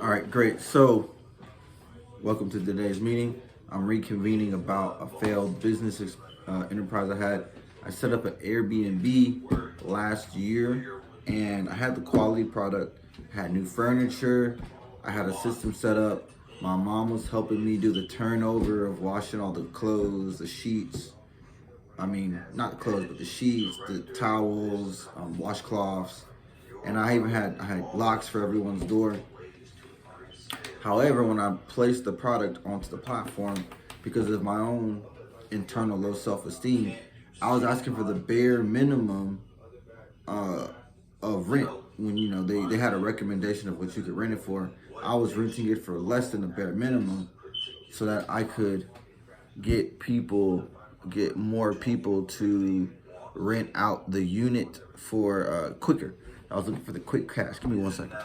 All right, great. So, welcome to today's meeting. I'm reconvening about a failed business enterprise I had. I set up an Airbnb last year, and I had the quality product. I had new furniture. I had a system set up. My mom was helping me do the turnover of washing all the clothes, the sheets. I mean, not the clothes, but the sheets, the towels, washcloths, and I had locks for everyone's door. However, when I placed the product onto the platform, because of my own internal low self-esteem, I was asking for the bare minimum uh, of rent. When they had a recommendation of what you could rent it for, I was renting it for less than the bare minimum, so that I could get more people to rent out the unit for quicker. I was looking for the quick cash. Give me 1 second.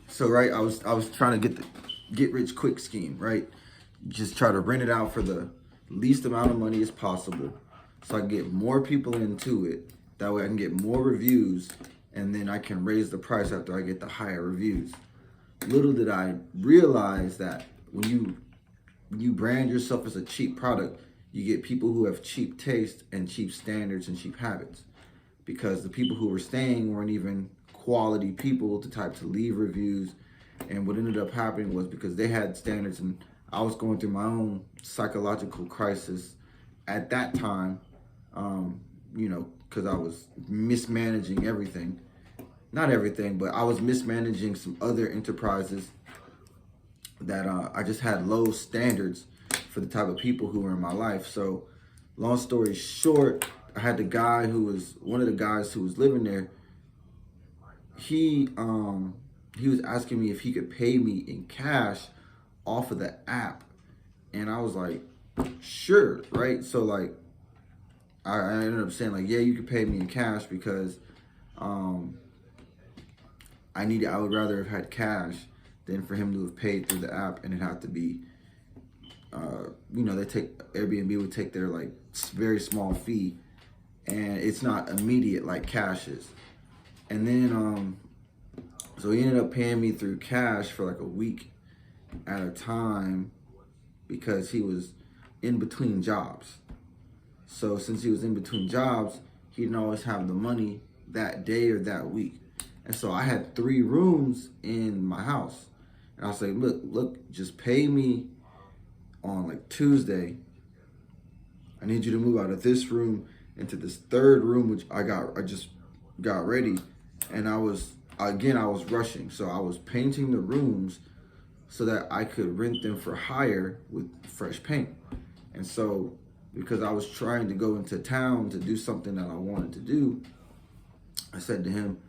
So right, I was trying to get the get rich quick scheme, right? Just try to rent it out for the least amount of money as possible, so I can get more people into it. That way, I can get more reviews, and then I can raise the price after I get the higher reviews. Little did I realize that when you brand yourself as a cheap product, you get people who have cheap taste and cheap standards and cheap habits, because the people who were staying weren't even quality people to type to leave reviews. And what ended up happening was, because they had standards and I was going through my own psychological crisis at that time, because I was mismanaging everything. Not everything, but I was mismanaging some other enterprises that I just had low standards for the type of people who were in my life. So, long story short, I had the guy who was one of the guys who was living there. He was asking me if he could pay me in cash off of the app, and I was like, sure, right? So like, I ended up saying like, yeah, you could pay me in cash, because um, I would rather have had cash than for him to have paid through the app, and it had to be, they take Airbnb would take their like very small fee, and it's not immediate like cash is. And then so he ended up paying me through cash for like a week at a time, because he was in between jobs. So since he was in between jobs, he didn't always have the money that day or that week. And so I had 3 rooms in my house. And I was like, look, just pay me on like Tuesday. I need you to move out of this room into this third room, which I just got ready. And I was rushing. So I was painting the rooms so that I could rent them for hire with fresh paint. And so, because I was trying to go into town to do something that I wanted to do, I said to him,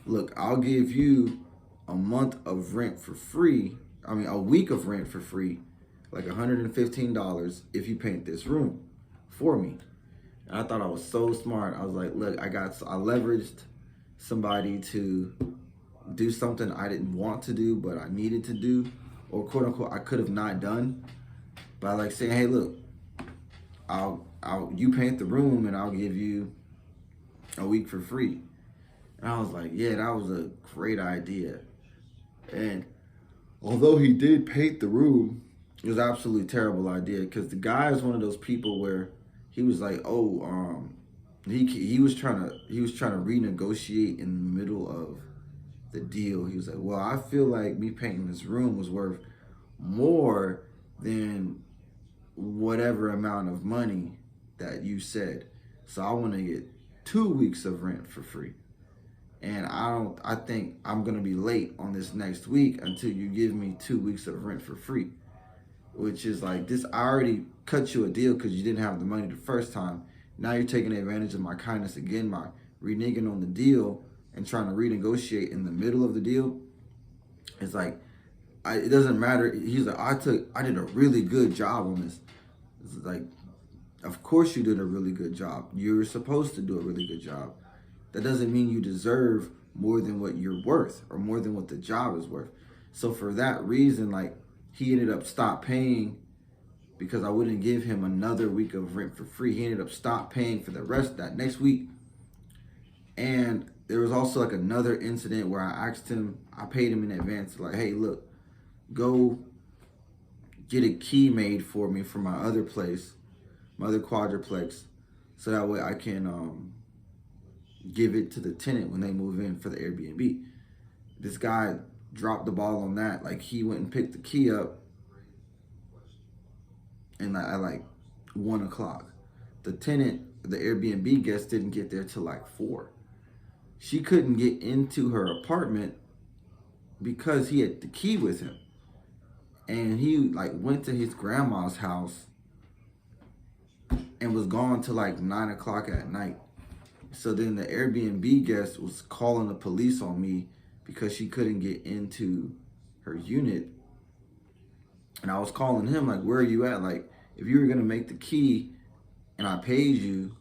look, I'll give you a month of rent for free. I mean, a week of rent for free, like $115 if you paint this room for me. And I thought I was so smart. I was like, look, I leveraged somebody to do something I didn't want to do, but I needed to do, or quote unquote, I could have not done, by like saying, hey, look, you paint the room and I'll give you a week for free. And I was like, yeah, that was a great idea. And although he did paint the room, it was an absolutely terrible idea, because the guy is one of those people where he was like, he was trying to renegotiate in the middle of the deal. He was like, well, I feel like me painting this room was worth more than whatever amount of money that you said. So I want to get 2 weeks of rent for free. And I think I'm going to be late on this next week until you give me 2 weeks of rent for free. Which is like, this, I already cut you a deal because you didn't have the money the first time. Now you're taking advantage of my kindness again by reneging on the deal and trying to renegotiate in the middle of the deal. It's like, it doesn't matter. He's like, I did a really good job on this. It's like, of course you did a really good job. You're supposed to do a really good job. That doesn't mean you deserve more than what you're worth, or more than what the job is worth. So for that reason, like, he ended up stop paying, because I wouldn't give him another week of rent for free. He ended up stop paying for the rest of that next week. And there was also like another incident where I asked him, I paid him in advance, like, hey, look, go get a key made for me for my other place, my other quadruplex, so that way I can give it to the tenant when they move in for the Airbnb. This guy dropped the ball on that. Like, he went and picked the key up and at like 1 o'clock. The tenant, the Airbnb guest, didn't get there till like 4. She couldn't get into her apartment because he had the key with him. And he like went to his grandma's house and was gone till like 9 o'clock at night. So then the Airbnb guest was calling the police on me because she couldn't get into her unit. And I was calling him like, where are you at? Like, if you were gonna make the key and I paid you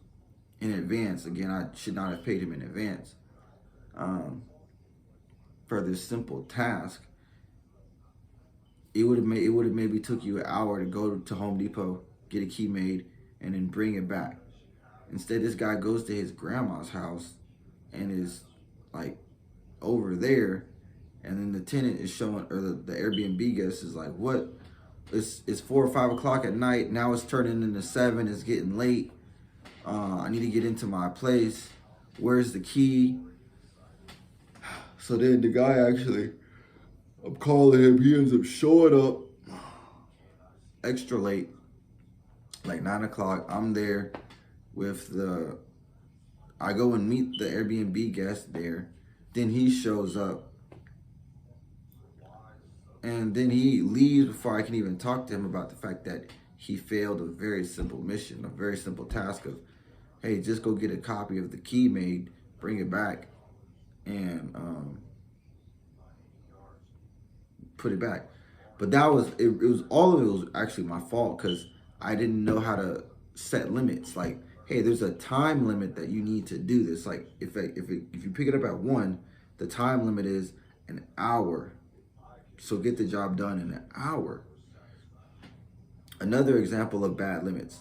in advance, again, I should not have paid him in advance for this simple task. It would have maybe took you an hour to go to Home Depot, get a key made, and then bring it back. Instead, this guy goes to his grandma's house and is like over there, and then the tenant is showing, or the Airbnb guest is like, what? It's 4 or 5 o'clock at night. Now it's turning into 7. It's getting late. I need to get into my place. Where's the key? So then the guy actually, I'm calling him. He ends up showing up extra late, like 9 o'clock. I'm there with I go and meet the Airbnb guest there. Then he shows up. And then he leaves before I can even talk to him about the fact that he failed a very simple mission, a very simple task of, hey, just go get a copy of the key made, bring it back, and put it back. But that was, it was, all of it was actually my fault because I didn't know how to set limits. Like, hey, there's a time limit that you need to do this. Like, if you pick it up at 1, the time limit is an hour. So get the job done in an hour. Another example of bad limits.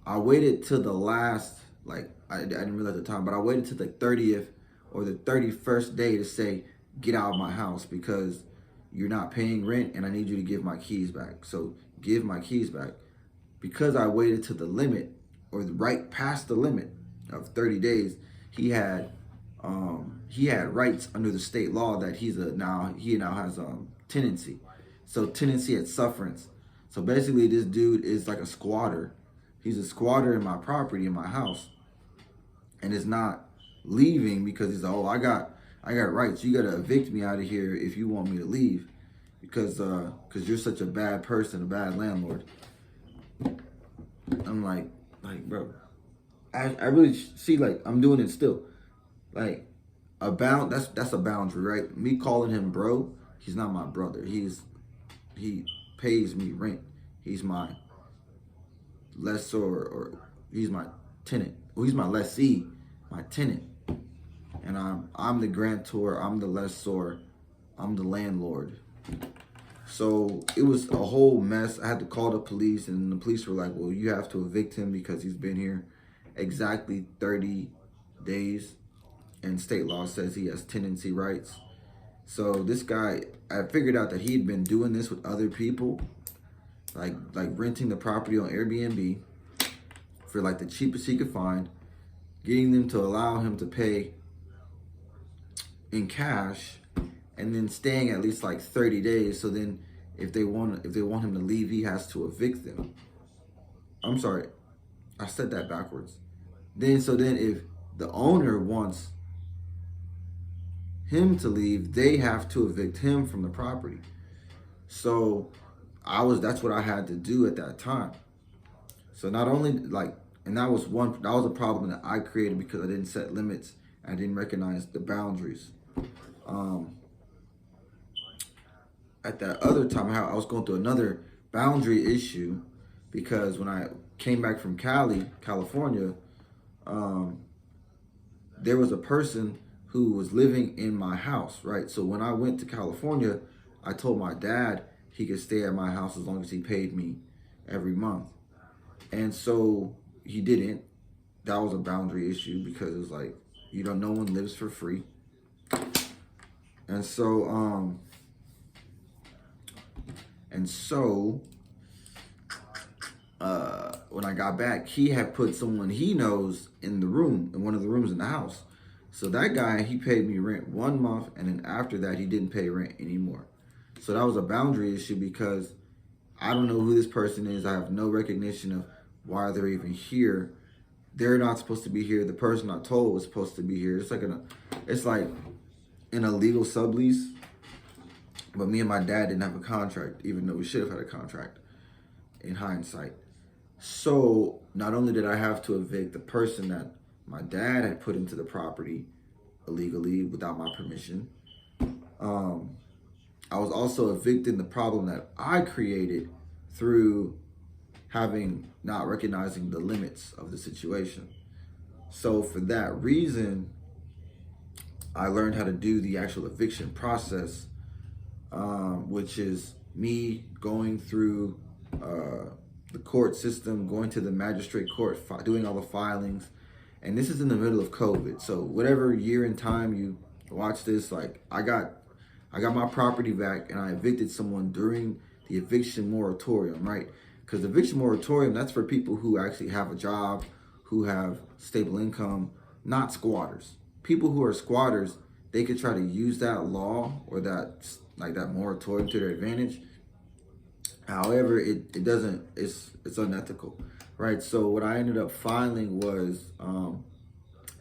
I waited to the last, like, I didn't realize at the time, but I waited to the 30th or the 31st day to say, get out of my house because you're not paying rent and I need you to give my keys back. So give my keys back. Because I waited to the limit, or right past the limit of 30 days, he had rights under the state law that he now has tenancy. So tenancy at sufferance. So basically this dude is like a squatter. He's a squatter in my property, in my house, and is not leaving because he's like, oh, I got rights. You gotta evict me out of here if you want me to leave, because you're such a bad person, a bad landlord. I'm like bro, I really see, like, I'm doing it still. Like, that's a boundary, right? Me calling him bro, he's not my brother. He pays me rent. He's my lessor, or he's my tenant. Well, he's my lessee, my tenant. And I'm the grantor, I'm the lessor, I'm the landlord. So it was a whole mess. I had to call the police, and the police were like, well, you have to evict him because he's been here exactly 30 days. And state law says he has tenancy rights. So this guy, I figured out that he'd been doing this with other people, like renting the property on Airbnb for like the cheapest he could find, getting them to allow him to pay in cash, and then staying at least like 30 days. So then if they want him to leave, he has to evict them. I'm sorry, I said that backwards. Then if the owner wants him to leave, they have to evict him from the property. So that's what I had to do at that time. So not only and that was a problem that I created because I didn't set limits. I didn't recognize the boundaries. At that other time, I was going through another boundary issue because when I came back from California, there was a person who was living in my house, right? So when I went to California, I told my dad he could stay at my house as long as he paid me every month. And so he didn't. That was a boundary issue because it was like, You don't. No one lives for free. And so, and so, when I got back, he had put someone he knows in the room, in one of the rooms in the house. So that guy, he paid me rent 1 month, and then after that, he didn't pay rent anymore. So that was a boundary issue because I don't know who this person is. I have no recognition of why they're even here. They're not supposed to be here. The person I told was supposed to be here. It's like an illegal sublease. But me and my dad didn't have a contract, even though we should have had a contract in hindsight. So not only did I have to evict the person that my dad had put into the property illegally without my permission, I was also evicting the problem that I created through not recognizing the limits of the situation. So for that reason, I learned how to do the actual eviction process, which is me going through the court system, going to the magistrate court, doing all the filings. And this is in the middle of COVID. So whatever year and time you watch this, like I got my property back and I evicted someone during the eviction moratorium, right? Because the eviction moratorium, that's for people who actually have a job, who have stable income, not squatters. People who are squatters, they could try to use that law or that moratorium to their advantage. However, it doesn't, it's unethical, right? So what I ended up filing was,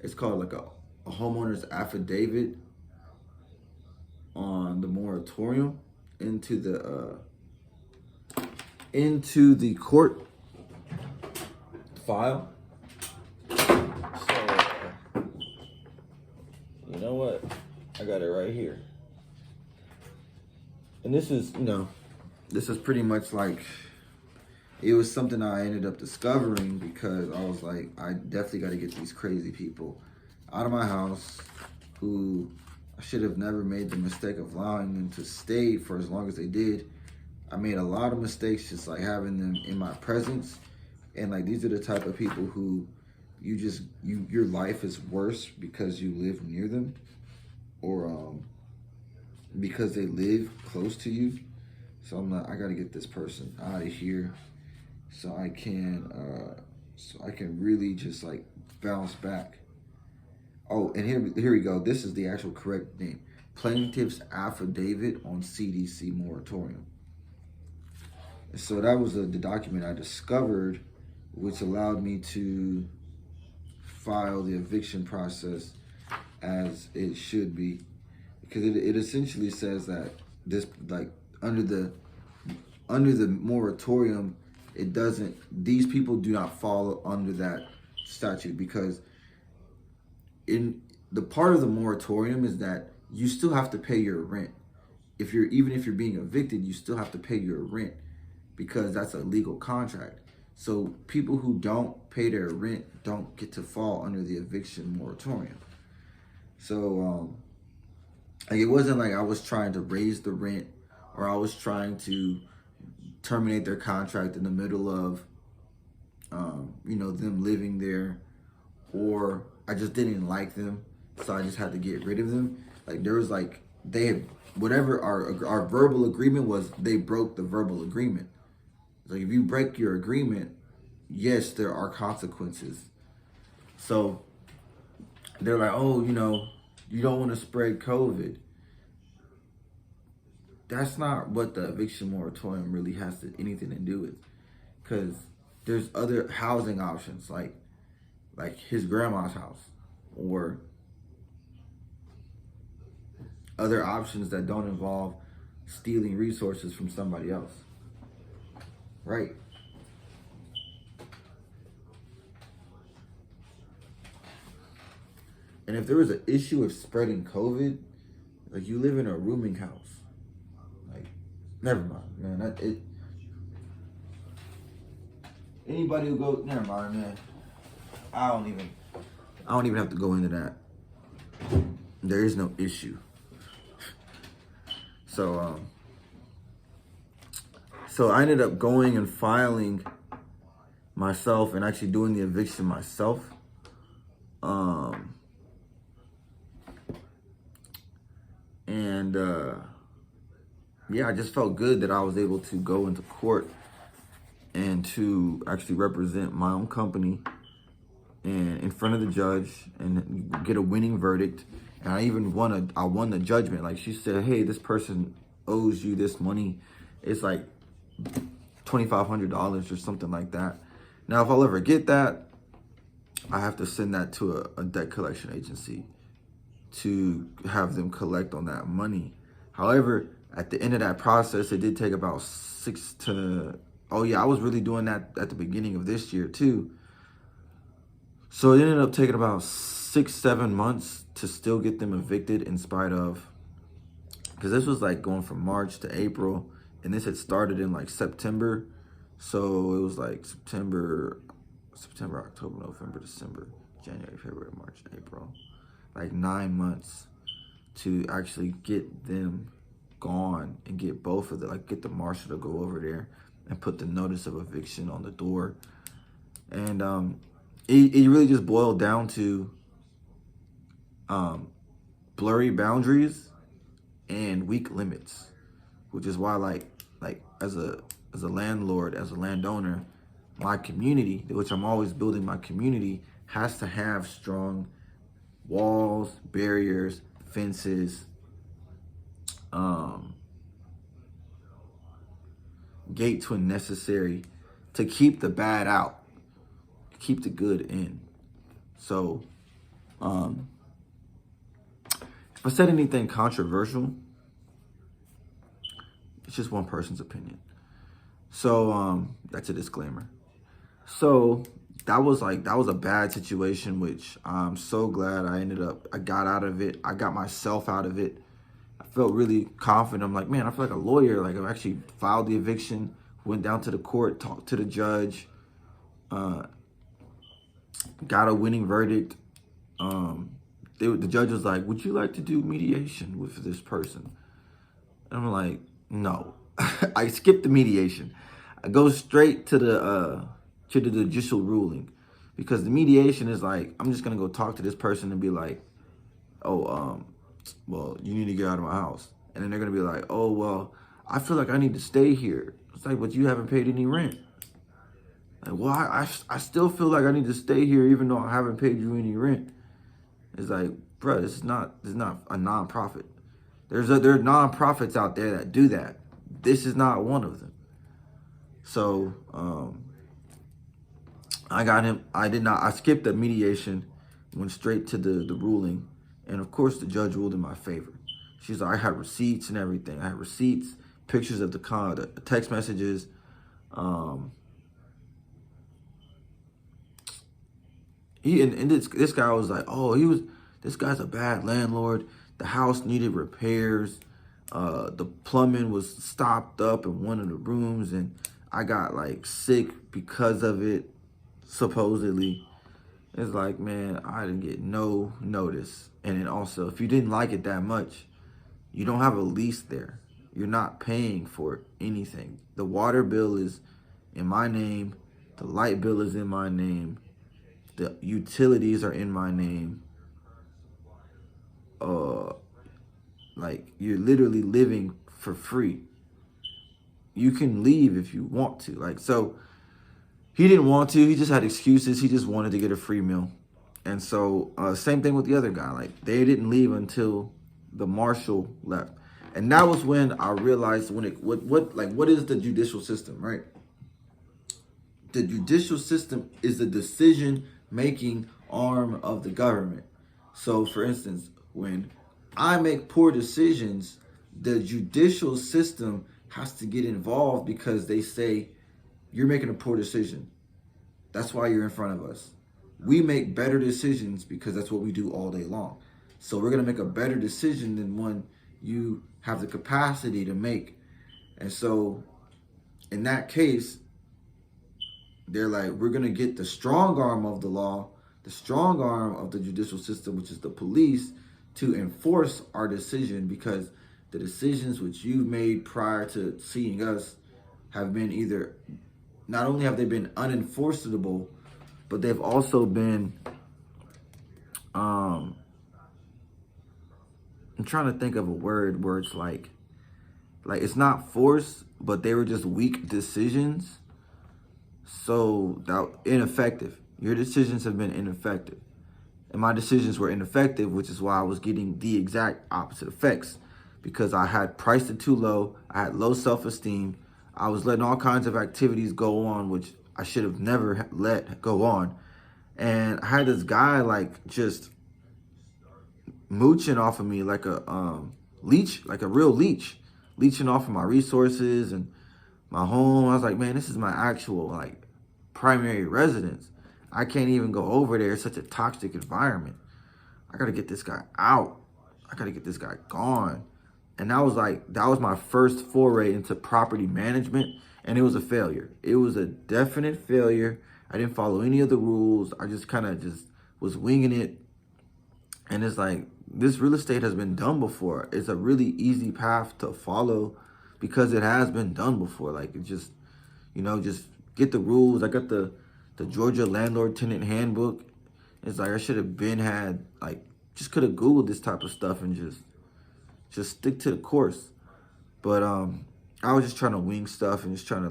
it's called like a homeowner's affidavit on the moratorium into the court file. So, you know what? I got it right here. And this is pretty much like, it was something I ended up discovering because I was like, I definitely got to get these crazy people out of my house who I should have never made the mistake of allowing them to stay for as long as they did. I made a lot of mistakes just like having them in my presence. And like, these are the type of people who your life is worse because you live near them or because they live close to you. So I got to get this person out of here so I can really just like bounce back. Oh, and here we go. This is the actual correct name. Plaintiff's Affidavit on CDC Moratorium. So that was the document I discovered, which allowed me to file the eviction process as it should be. Because it essentially says that this, like, under the moratorium, these people do not fall under that statute, because in the part of the moratorium is that you still have to pay your rent. Even if you're being evicted, you still have to pay your rent because that's a legal contract. So people who don't pay their rent don't get to fall under the eviction moratorium. So like, it wasn't like I was trying to raise the rent or I was trying to terminate their contract in the middle of them living there, or I just didn't like them, so I just had to get rid of them. Like, there was like, whatever our verbal agreement was, they broke the verbal agreement. Like, if you break your agreement, yes, there are consequences. So they're like, oh, you don't want to spread COVID. That's not what the eviction moratorium really has anything to do with, because there's other housing options, like his grandma's house, or other options that don't involve stealing resources from somebody else, right? And if there was an issue of spreading COVID, like, you live in a rooming house. Like, never mind, man. Anybody who goes, never mind, man. I don't even have to go into that. There is no issue. So I ended up going and filing myself and actually doing the eviction myself. And yeah, I just felt good that I was able to go into court and to actually represent my own company and in front of the judge and get a winning verdict. And I won the judgment. Like, she said, hey, this person owes you this money. It's like $2,500 or something like that. Now, if I'll ever get that, I have to send that to a debt collection agency to have them collect on that money. However, at the end of that process, it did take about I was really doing that at the beginning of this year too. So it ended up taking about 6-7 months to still get them evicted, in spite of, because this was like going from March to April, and this had started in like September. So it was like September, October, November, December, January, February, March, April. Like 9 months to actually get them gone and get both of them, like get the marshal to go over there and put the notice of eviction on the door. And it really just boiled down to blurry boundaries and weak limits, which is why like as a landlord, as a landowner, my community, which I'm always building, my community has to have strong walls, barriers, fences, gates when necessary, to keep the bad out, keep the good in. So, if I said anything controversial, it's just one person's opinion. So, that's a disclaimer. So that was a bad situation, which I'm so glad I got out of it. I got myself out of it. I felt really confident. I'm like, man, I feel like a lawyer. Like, I've actually filed the eviction, went down to the court, talked to the judge, got a winning verdict. The judge was like, would you like to do mediation with this person? And I'm like, no. I skipped the mediation. I go straight to the judicial ruling, because the mediation is like, I'm just gonna go talk to this person and be like, oh, well, you need to get out of my house. And then they're gonna be like, oh, well, I feel like I need to stay here. It's like, but you haven't paid any rent. Like, well, I still feel like I need to stay here even though I haven't paid you any rent. It's like, bro, this is not a nonprofit. There are nonprofits out there that do that. This is not one of them. So, I skipped the mediation, went straight to the ruling. And of course, the judge ruled in my favor. She's like, I had receipts and everything. I had receipts, pictures of the text messages. This guy was like, oh, this guy's a bad landlord. The house needed repairs. The plumbing was stopped up in one of the rooms, and I got like sick because of it, supposedly. It's like, man, I didn't get no notice. And then also, if you didn't like it that much, you don't have a lease there. You're not paying for anything. The water bill is in my name. The light bill is in my name. The utilities are in my name. Like, you're literally living for free. You can leave if you want to. Like, so he didn't want to. He just had excuses. He just wanted to get a free meal. And so same thing with the other guy. Like, they didn't leave until the marshal left. And that was when I realized what is the judicial system, right? The judicial system is the decision-making arm of the government. So, for instance, when I make poor decisions, the judicial system has to get involved, because they say, you're making a poor decision. That's why you're in front of us. We make better decisions because that's what we do all day long. So we're going to make a better decision than one you have the capacity to make. And so in that case, they're like, we're going to get the strong arm of the law, the strong arm of the judicial system, which is the police, to enforce our decision, because the decisions which you've made prior to seeing us have been either, not only have they been unenforceable, but they've also been trying to think of a word where it's like it's not forced, but they were just weak decisions. So that ineffective. Your decisions have been ineffective. And my decisions were ineffective, which is why I was getting the exact opposite effects. Because I had priced it too low. I had low self-esteem. I was letting all kinds of activities go on, which I should have never let go on. And I had this guy like just mooching off of me like a leech, like a real leech, leeching off of my resources and my home. I was like, man, this is my actual like primary residence. I can't even go over there. It's such a toxic environment. I gotta get this guy out. I gotta get this guy gone. And that was my first foray into property management, and it was a failure. It was a definite failure. I didn't follow any of the rules. I just kind of just was winging it. And it's like, this real estate has been done before. It's a really easy path to follow because it has been done before. Like, it just, just get the rules. I got the Georgia Landlord Tenant Handbook. It's like I should have just could have Googled this type of stuff and just stick to the course. But I was just trying to wing stuff and just trying to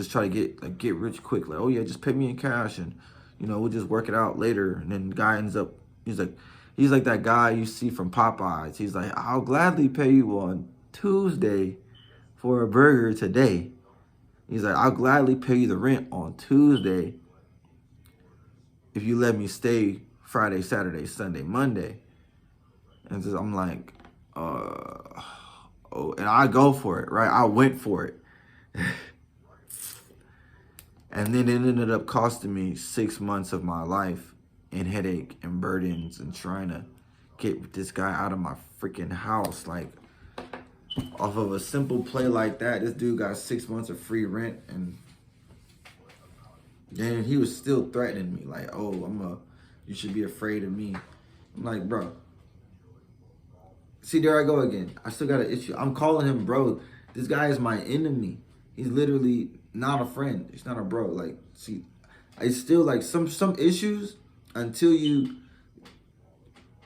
try to get rich quick. Like, oh yeah, just pay me in cash and we'll just work it out later. And then the guy ends up, he's like that guy you see from Popeyes. He's like, I'll gladly pay you on Tuesday for a burger today. He's like, I'll gladly pay you the rent on Tuesday if you let me stay Friday, Saturday, Sunday, Monday. And so I'm like, oh, and I go for it, right? I went for it. And then it ended up costing me 6 months of my life and headache and burdens and trying to get this guy out of my freaking house. Like, off of a simple play like that, this dude got 6 months of free rent, and then he was still threatening me, like, oh, you should be afraid of me. I'm like, bro. See, there I go again. I still got an issue. I'm calling him bro. This guy is my enemy. He's literally not a friend. He's not a bro. Like, see, it's still like some issues until you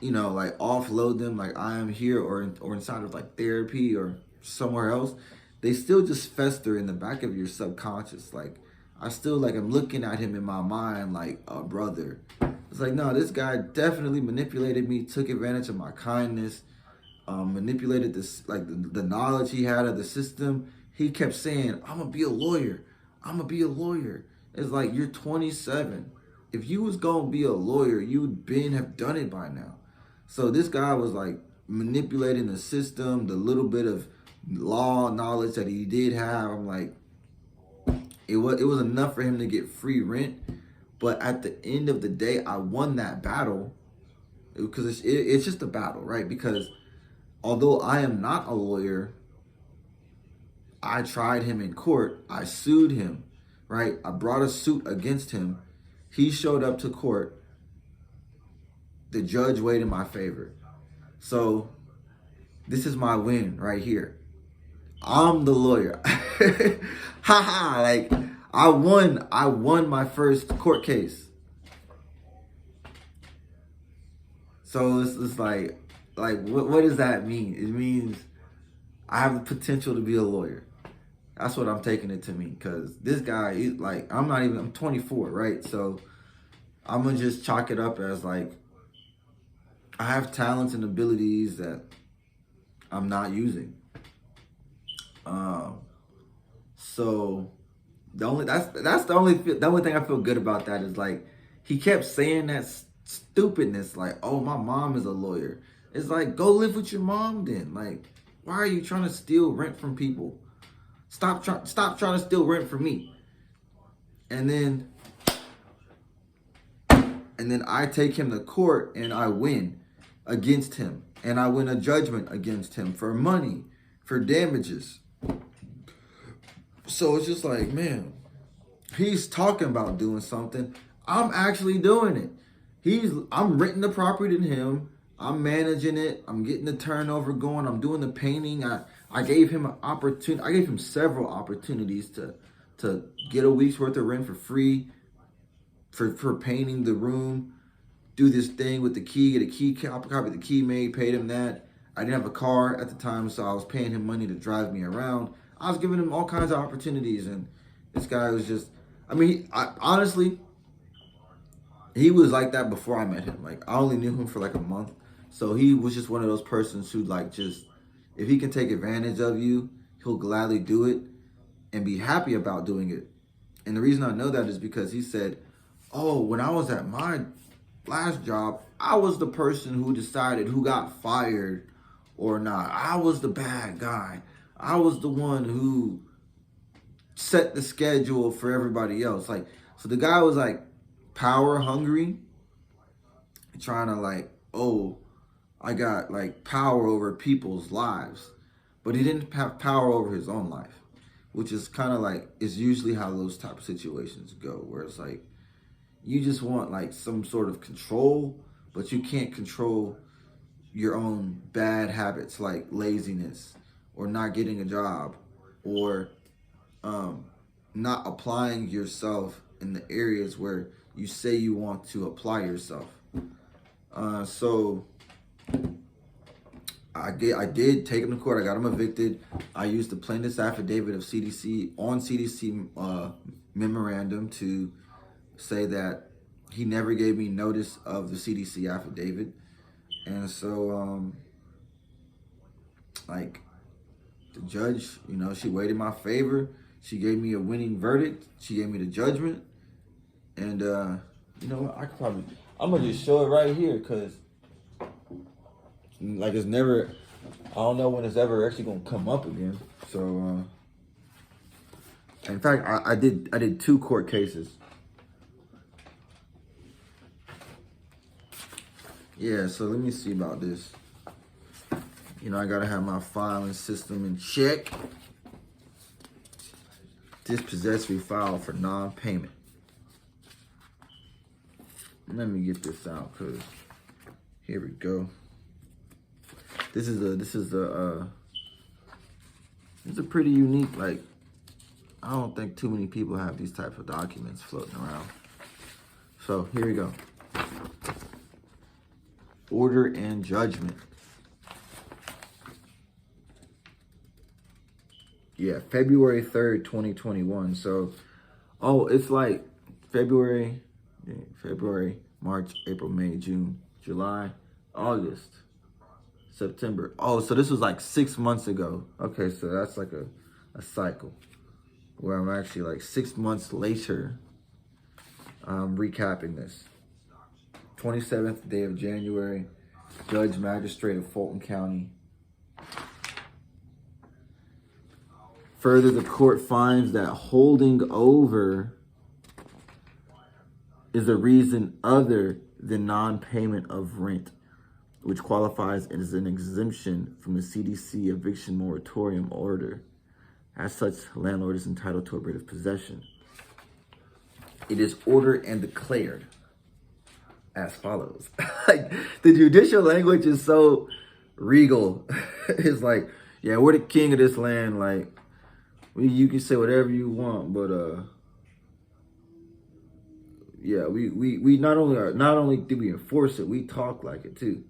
like offload them, like I am here or inside of like therapy or somewhere else, they still just fester in the back of your subconscious. Like, I still like I'm looking at him in my mind like a brother. It's like, no, this guy definitely manipulated me, took advantage of my kindness, manipulated this, like the knowledge he had of the system. He kept saying, I'm gonna be a lawyer. I'm gonna be a lawyer. It's like, you're 27. If you was gonna be a lawyer, you would have done it by now. So this guy was like manipulating the system, the little bit of law knowledge that he did have. I'm like, it was enough for him to get free rent. But at the end of the day, I won that battle because it's just a battle, right? Because although I am not a lawyer, I tried him in court. I sued him, right? I brought a suit against him. He showed up to court. The judge weighed in my favor. So this is my win right here. I'm the lawyer. Haha, like I won my first court case. So it's like what does that mean? It means I have the potential to be a lawyer. That's what I'm taking it to mean, because this guy, he's like, I'm 24, right? So I'm gonna just chalk it up as like, I have talents and abilities that I'm not using. So that's the only thing I feel good about that is like, he kept saying that stupidness, like, oh, my mom is a lawyer. It's like, go live with your mom then. Like, why are you trying to steal rent from people? Stop trying to steal rent from me. And then I take him to court and I win against him. And I win a judgment against him for money, for damages. So it's just like, man, he's talking about doing something. I'm actually doing it. I'm renting the property to him. I'm managing it. I'm getting the turnover going. I'm doing the painting. I gave him an opportunity. I gave him several opportunities to get a week's worth of rent for free for painting the room. do this thing with the key, get a key copy of the key made, paid him that. I didn't have a car at the time, so I was paying him money to drive me around. I was giving him all kinds of opportunities, and this guy was just, I mean, honestly, he was like that before I met him. Like, I only knew him for like a month. So he was just one of those persons who like just, if he can take advantage of you, he'll gladly do it and be happy about doing it. And the reason I know that is because he said, oh, when I was at my last job, I was the person who decided who got fired or not. I was the bad guy. I was the one who set the schedule for everybody else. Like, so the guy was like power hungry, trying to like, oh, I got like power over people's lives, but he didn't have power over his own life, which is kind of like, is usually how those type of situations go, where it's like, you just want like some sort of control, but you can't control your own bad habits like laziness or not getting a job or not applying yourself in the areas where you say you want to apply yourself. So I did take him to court. I got him evicted. I used the plaintiff's affidavit of CDC on CDC memorandum to say that he never gave me notice of the CDC affidavit. And so, like, the judge, you know, she weighed in my favor. She gave me a winning verdict. She gave me the judgment. And, you know what? I'm going to just show it right here because, like, it's never, I don't know when it's ever actually going to come up again. So, in fact, I did 2 court cases. Yeah, so let me see about this. You know, I gotta have my filing system in check. Dispossessory file for non-payment. Let me get this out, cause here we go. This is a pretty unique, like, I don't think too many people have these types of documents floating around. So here we go. Order and judgment. Yeah, February 3rd, 2021. So, oh, it's like February, March, April, May, June, July, August, September. Oh, so this was like 6 months ago. Okay, so that's like a cycle where I'm actually like 6 months later recapping this. 27th day of January, Judge Magistrate of Fulton County. Further, the court finds that holding over is a reason other than non-payment of rent, which qualifies as an exemption from the CDC eviction moratorium order. As such, landlord is entitled to a writ of possession. It is ordered and declared as follows. Like, the judicial language is so regal. It's like, yeah, we're the king of this land. Like, you can say whatever you want, but yeah, we not only do we enforce it, we talk like it too.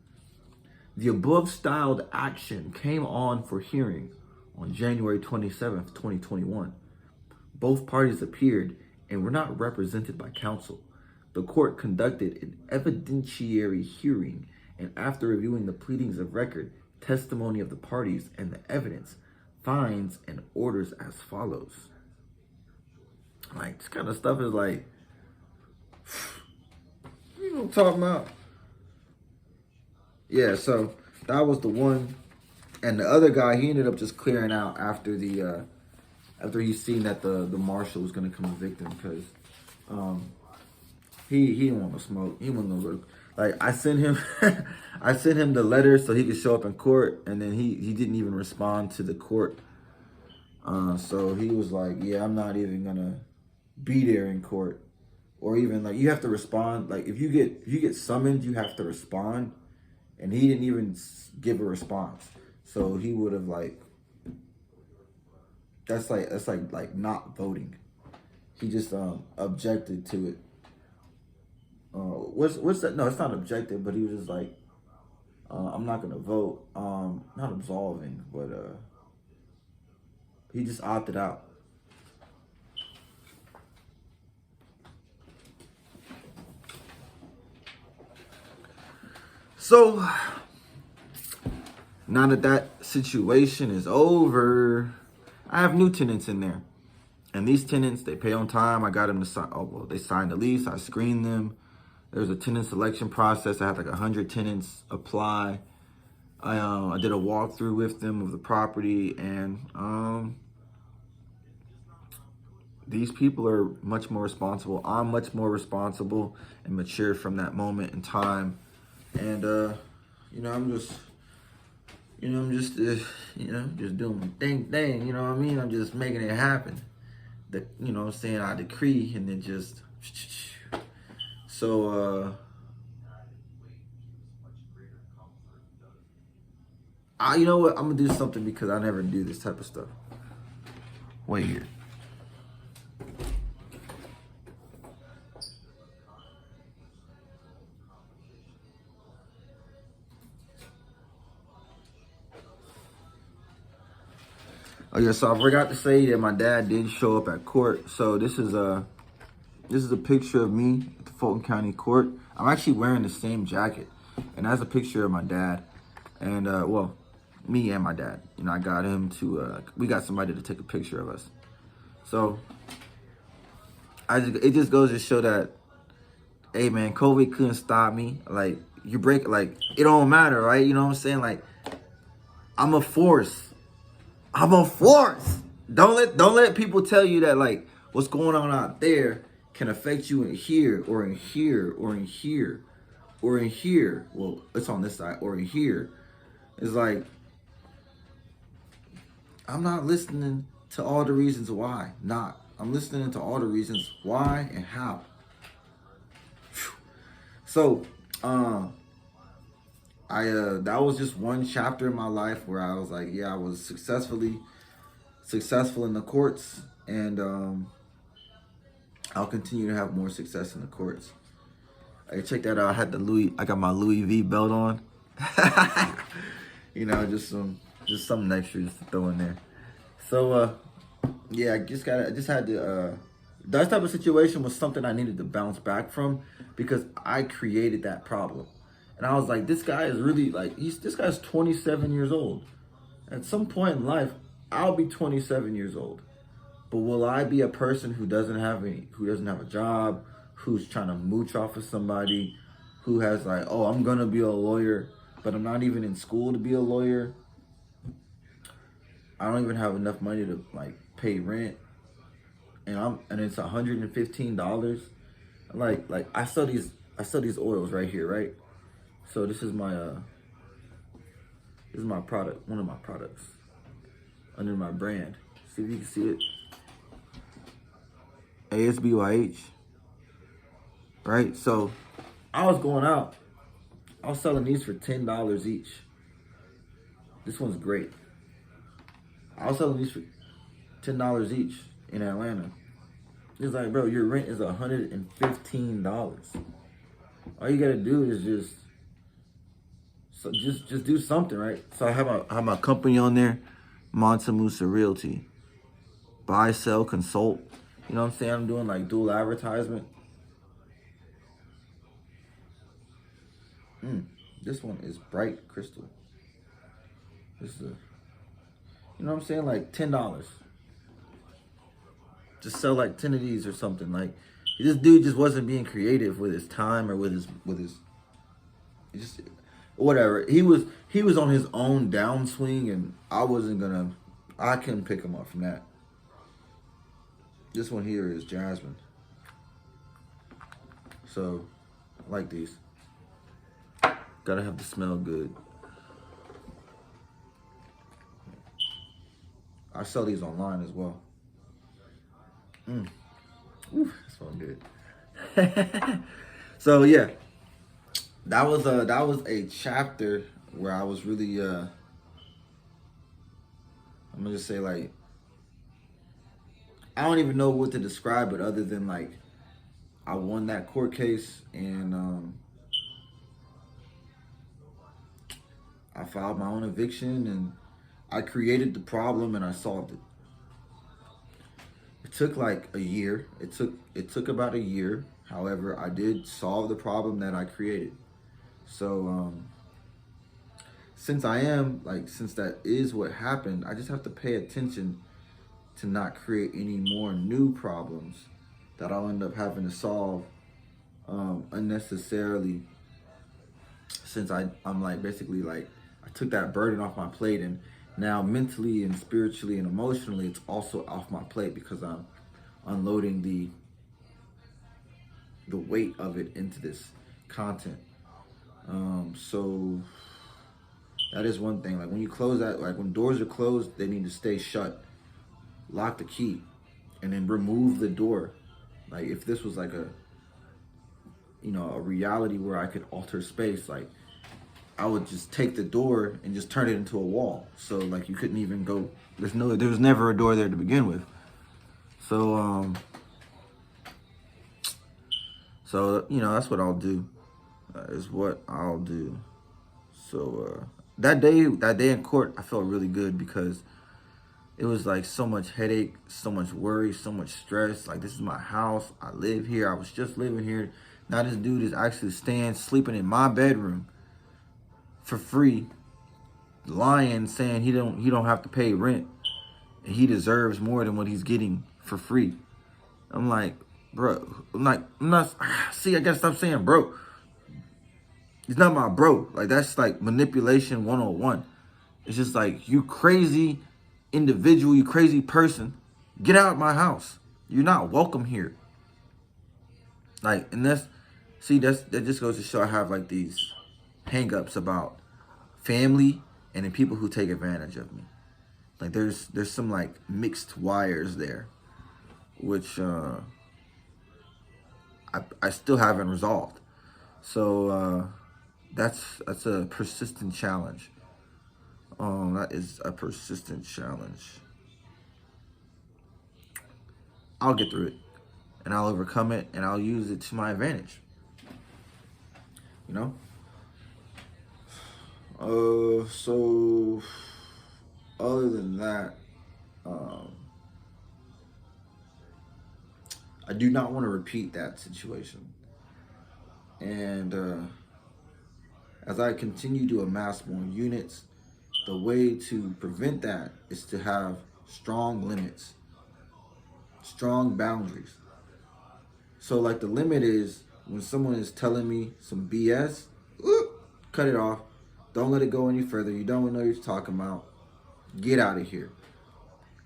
The above styled action came on for hearing on January 27th, 2021. Both parties appeared and were not represented by counsel. The court conducted an evidentiary hearing, and after reviewing the pleadings of record, testimony of the parties, and the evidence, finds and orders as follows. Like, this kind of stuff is like, you know what I'm talking about? Yeah, so that was the one. And the other guy, he ended up just clearing out after the after he seen that the marshal was gonna come evict him, because he didn't want to smoke. He wasn't gonna go. Like, I sent him the letter so he could show up in court, and then he didn't even respond to the court. So he was like, yeah, I'm not even gonna be there in court. Or even, like, you have to respond. Like, if you get summoned, you have to respond. And he didn't even give a response. So he would have, like, that's like not voting. He just objected to it. what's that? No, it's not objective, but he was just like, I'm not gonna vote. Not absolving, but he just opted out. So now that that situation is over, I have new tenants in there. And these tenants, they pay on time. I got them to sign. Oh, well, they signed the lease. I screened them. There's a tenant selection process. I had like 100 tenants apply. I did a walkthrough with them of the property, and these people are much more responsible. I'm much more responsible and mature from that moment in time. And I'm just doing my thing. You know what I mean? I'm just making it happen. Saying I decree and then just so you know what? I'm gonna do something because I never do this type of stuff. Wait here. Oh yeah, so I forgot to say that my dad did show up at court. So this is a picture of me at the Fulton County Court. I'm actually wearing the same jacket, and that's a picture of my dad, and me and my dad. I got him to. We got somebody to take a picture of us. So it just goes to show that, hey man, COVID couldn't stop me. Like it don't matter, right? You know what I'm saying? Like I'm a force. I'm a force. Don't let people tell you that like what's going on out there can affect you in here or in here or in here or in here. Well, it's on this side or in here. It's like I'm not listening to all the reasons why. I'm listening to all the reasons why and how. So, that was just one chapter in my life where I was like, yeah, I was successful in the courts, and I'll continue to have more success in the courts. Hey, check that out. I got my Louis V belt on. Just something extra just to throw in there. So, yeah, I just had to. That type of situation was something I needed to bounce back from because I created that problem. And I was like, this guy is really like, this guy's 27 years old. At some point in life, I'll be 27 years old. But will I be a person who doesn't have a job, who's trying to mooch off of somebody, who has like, oh, I'm gonna be a lawyer, but I'm not even in school to be a lawyer. I don't even have enough money to like pay rent. And it's $115. Like I sell these oils right here, right? So this is my product, one of my products under my brand. See if you can see it. ASBYH. Right? So I was going out. I was selling these for $10 each. This one's great. I was selling these for $10 each in Atlanta. It's like, bro, your rent is $115. All you gotta do is just do something, right? So I have my company on there, Monta Musa Realty. Buy, sell, consult. You know what I'm saying? I'm doing like dual advertisement. This one is bright crystal. This is you know what I'm saying? Like $10. Just sell like 10 of these or something. Like this dude just wasn't being creative with his time or with his just whatever. He was on his own downswing, and I couldn't pick him up from that. This one here is jasmine. So I like these. Gotta have the smell good. I sell these online as well. Ooh, that smells good. So yeah, that was a chapter where I was really I'm gonna just say like I don't even know what to describe it other than like I won that court case, and I filed my own eviction, and I created the problem and I solved it. It took like a year. It took about a year. However, I did solve the problem that I created. So since that is what happened, I just have to pay attention to not create any more new problems that I'll end up having to solve unnecessarily. Since I'm like basically like I took that burden off my plate, and now mentally and spiritually and emotionally it's also off my plate because I'm unloading the weight of it into this content. So that is one thing. Like when you close that, like when doors are closed, they need to stay shut. Lock the key, and then remove the door. Like if this was like a reality where I could alter space, like I would just take the door and just turn it into a wall. So like you couldn't even go. There was never a door there to begin with. So that's what I'll do. Is what I'll do. So that day in court, I felt really good because it was like so much headache, so much worry, so much stress. Like this is my house. I live here. I was just living here. Now this dude is actually sleeping in my bedroom for free, lying, saying he don't have to pay rent, and he deserves more than what he's getting for free. I'm like, bro. I'm not. See, I gotta stop saying bro. He's not my bro. Like that's like manipulation 101. It's just like, you crazy individual, you crazy person. Get out of my house. You're not welcome here. Like, and that just goes to show I have like these hang-ups about family and then people who take advantage of me. Like there's some like mixed wires there, which I still haven't resolved. So that's a persistent challenge. That is a persistent challenge. I'll get through it, and I'll overcome it, and I'll use it to my advantage. You know? So other than that, I do not want to repeat that situation. And as I continue to amass more units, the way to prevent that is to have strong limits, strong boundaries. So like the limit is when someone is telling me some BS, cut it off. Don't let it go any further. You don't know what you're talking about. Get out of here.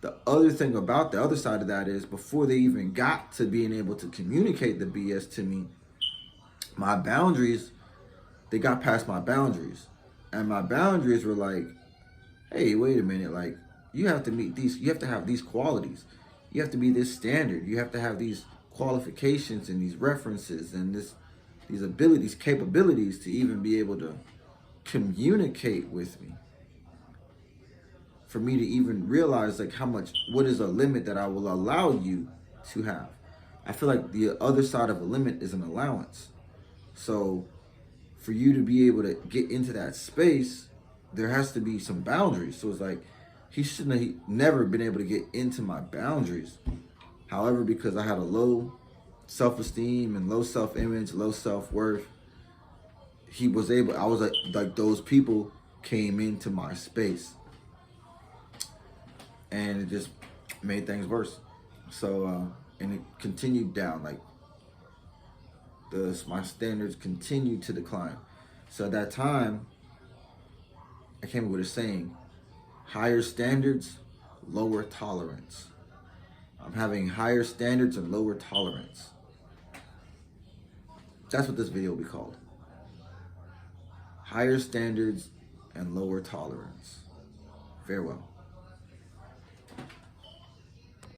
The other thing about the other side of that is before they even got to being able to communicate the BS to me, my boundaries, they got past my boundaries. And my boundaries were like, hey, wait a minute, like you have to meet these, you have to have these qualities. You have to be this standard. You have to have these qualifications and these references and these abilities, capabilities to even be able to communicate with me. For me to even realize like what is a limit that I will allow you to have. I feel like the other side of a limit is an allowance. So for you to be able to get into that space, there has to be some boundaries. So it's like he shouldn't have never been able to get into my boundaries. However, because I had a low self-esteem and low self-image, low self-worth, I was like those people came into my space. And it just made things worse. So, and it continued down. Like my standards continued to decline. So at that time, I came up with a saying: higher standards, lower tolerance. I'm having higher standards and lower tolerance. That's what this video will be called. Higher standards and lower tolerance. Farewell.